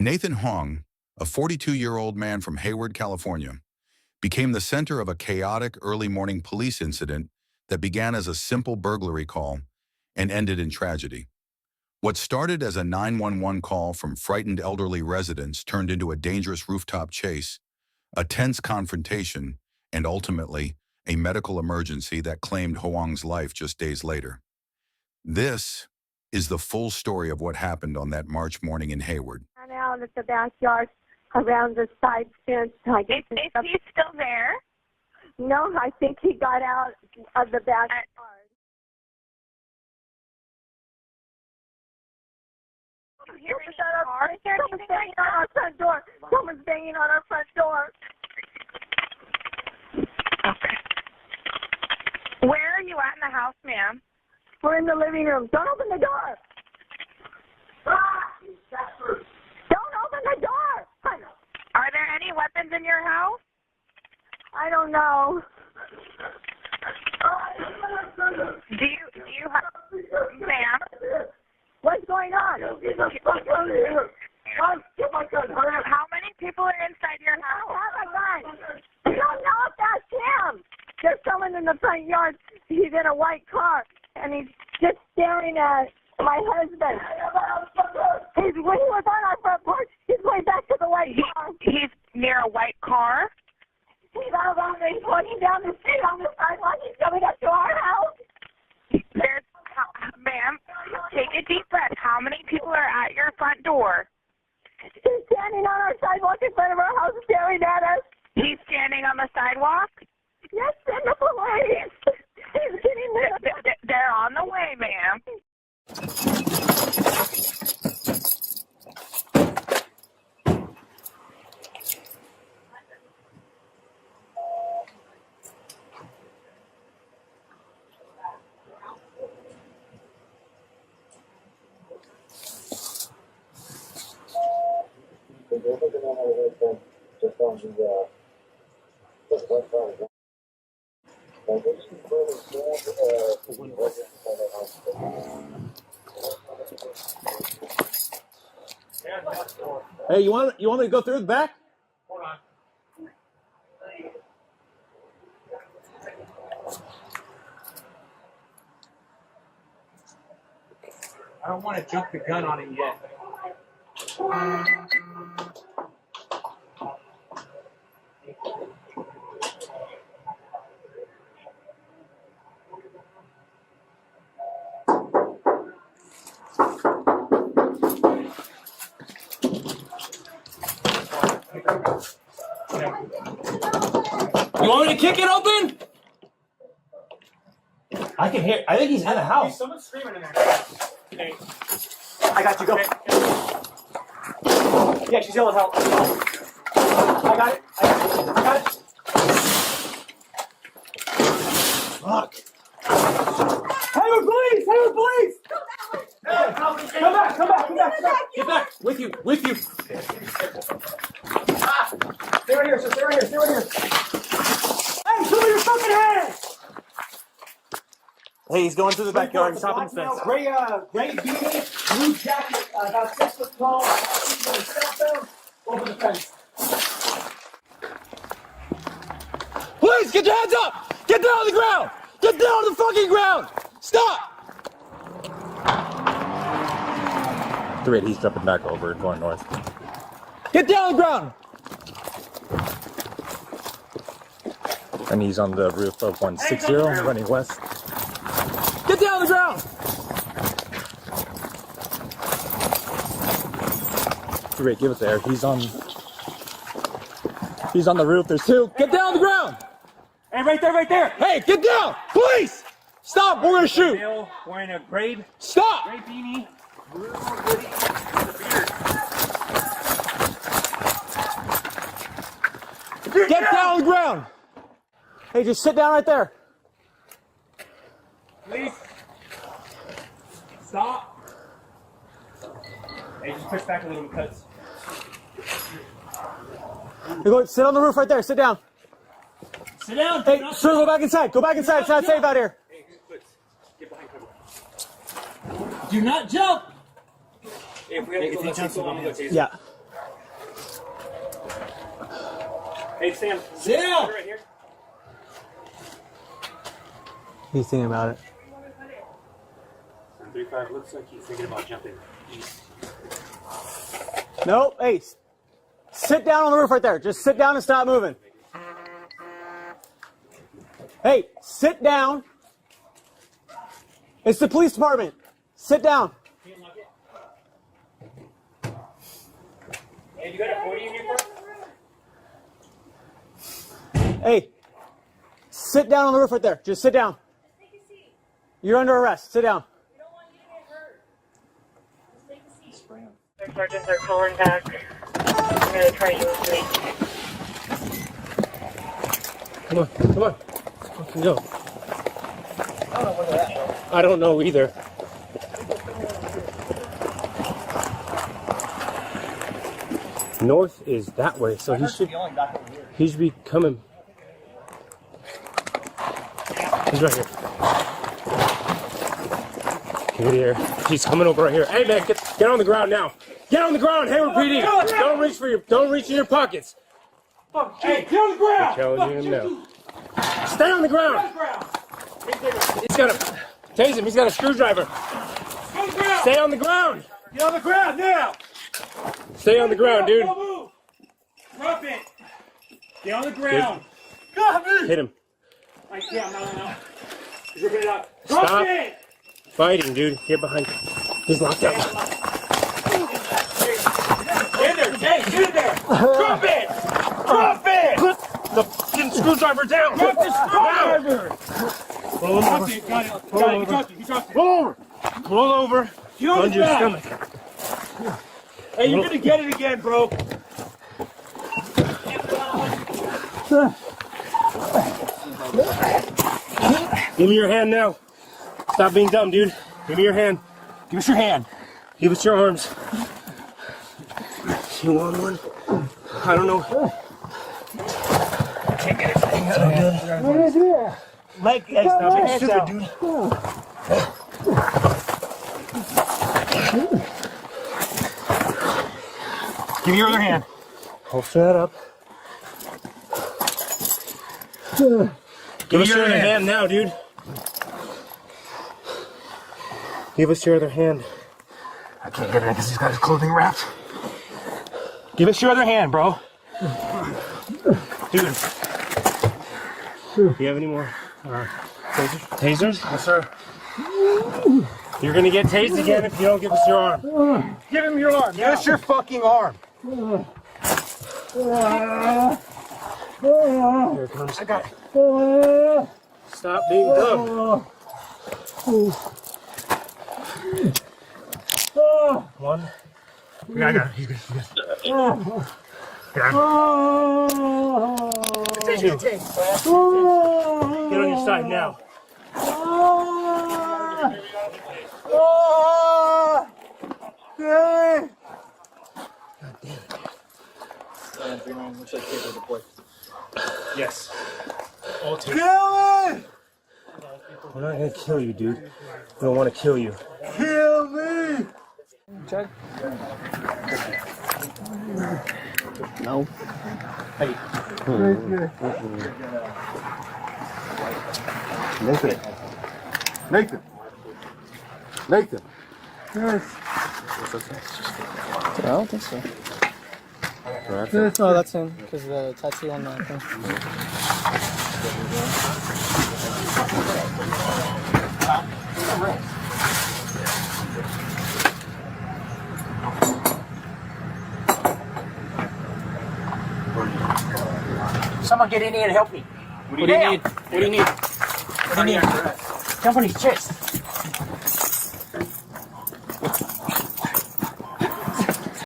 Nathan Hoang, a 42-year-old man from Hayward, California, became the center of a chaotic early morning police incident that began as a simple burglary call and ended in tragedy. What started as a 911 call from frightened elderly residents turned into a dangerous rooftop chase, a tense confrontation, and ultimately, a medical emergency that claimed Hoang's life just days later. This is the full story of what happened on that March morning in Hayward. Out at the backyard around the side fence. Is he still there? No, I think he got out of the backyard. You hear any cars or anything Someone's banging on our front door. Someone's banging on our front door. Okay. Where are you at in the house, ma'am? We're in the living room. Don't open the door. Don't open the door. Are there any weapons in your house? I don't know. Do you have, ma'am? What's going on? How many people are inside your house? I have a gun. I don't know if that's him. There's someone in the front yard. He's in a white car, and he's just staring at my husband. He was on our front porch. He's going back to the white car. He's near a white car? He's out on the, walking down the street on the sidewalk. He's coming up to our house. Ma'am, take a deep breath. How many people are at your front door? He's standing on our sidewalk in front of our house staring at us. He's standing on the sidewalk? Yes, send the police. He's getting there. They're on the way, ma'am. Hey, you want me to go through the back? Hold on. I don't want to jump the gun on it yet. You want me to kick it open? I can hear. I think he's in the house. Someone's screaming in there. Okay. I got you. Go. Yeah, she's yelling help. I got it. I got it. Fuck. Hayward Police! Hayward Police! Hey, come back! Get back! With you! Stay right here, sir. Stay right here. Hey, show me your fucking hands! Hey, he's going through the backyard and chopping the fence. Gray beanie, blue jacket, about 6 foot tall. Over the fence. Please, get your hands up! Get down on the ground! Get down on the fucking ground! Stop! Great, he's jumping back over and going north. Get down on the ground! And he's on the roof of 160, running west. Get down on the ground! Great, give it there. He's on the roof. There's two. Get down on the ground! Hey, right there! Hey, get down! Please! Stop! We're gonna shoot! Male wearing a gray Stop! beanie, blue hoodie, with a beard. Get down on the ground! Hey, just sit down right there. Please. Stop. Hey, just push back a little because. Sit on the roof right there. Sit down. Sit down. Hey, sir, go back inside. It's not safe out here. Hey, get behind cover. Do not jump. Hey, if we have to go, let's go on the taser. Yeah. Hey, Sam. Sit down. Right here. He's thinking about it. 735 looks like he's thinking about jumping east. No, hey, sit down on the roof right there. Just sit down and stop moving. Hey, sit down. It's the police department. Sit down. Hey, you got a 40 in your car? Hey, sit down on the roof right there. Just sit down. You're under arrest. Sit down. Sergeants are calling back. I'm going to try to use me. Come on, come on. Fucking go. I don't know either. North is that way, so he should be coming. He's right here. Get here. He's coming over right here. Hey man, get on the ground now. Get on the ground, Hayward PD. Don't reach in your pockets. Hey, get on the ground. I'm challenging him now. Stay on the ground. He's got a tase him. He's got a screwdriver. Stay on the ground. Get on the ground now. Stay on the ground, dude. Don't move. Drop it. Get on the ground. Hit him. I can't. No. Rip it up. Stop. Drop it. Fighting, dude. Get behind. He's locked up. Get there. Hey, get there. Drop it. Drop it. Put the fucking screwdriver down. Drop the screwdriver. Roll him over. Got it. Roll over. He dropped it. Roll over. Roll over. Get on On the your ground. stomach. Hey, you're gonna get it again, bro. Give me your hand now. Stop being dumb, dude. Give me your hand. Give us your hand. Give us your arms. You want one? I don't know. Can't get it. Leg, stop being stupid, dude. Give me your other hand. Holster that up. Give us your other hand now, dude. Give us your other hand. I can't get it because he's got his clothing wrapped. Give us your other hand, bro. Dude. Do you have any more tasers? Yes, sir. You're gonna get tased again if you don't give us your arm. Give him your arm. Give us your fucking arm. Here it comes. I got it. Stop being dumb. One. Yeah, I got it. He's good. Two. Get on your side now. Yes. All two. We're not gonna kill you, dude. We don't want to kill you. Kill me! Check. No. Hey. Nathan. I don't think so. No, that's him, because the tattoo on that thing. Someone get in here and help me. What do you need? What do you need? Jump on his chest.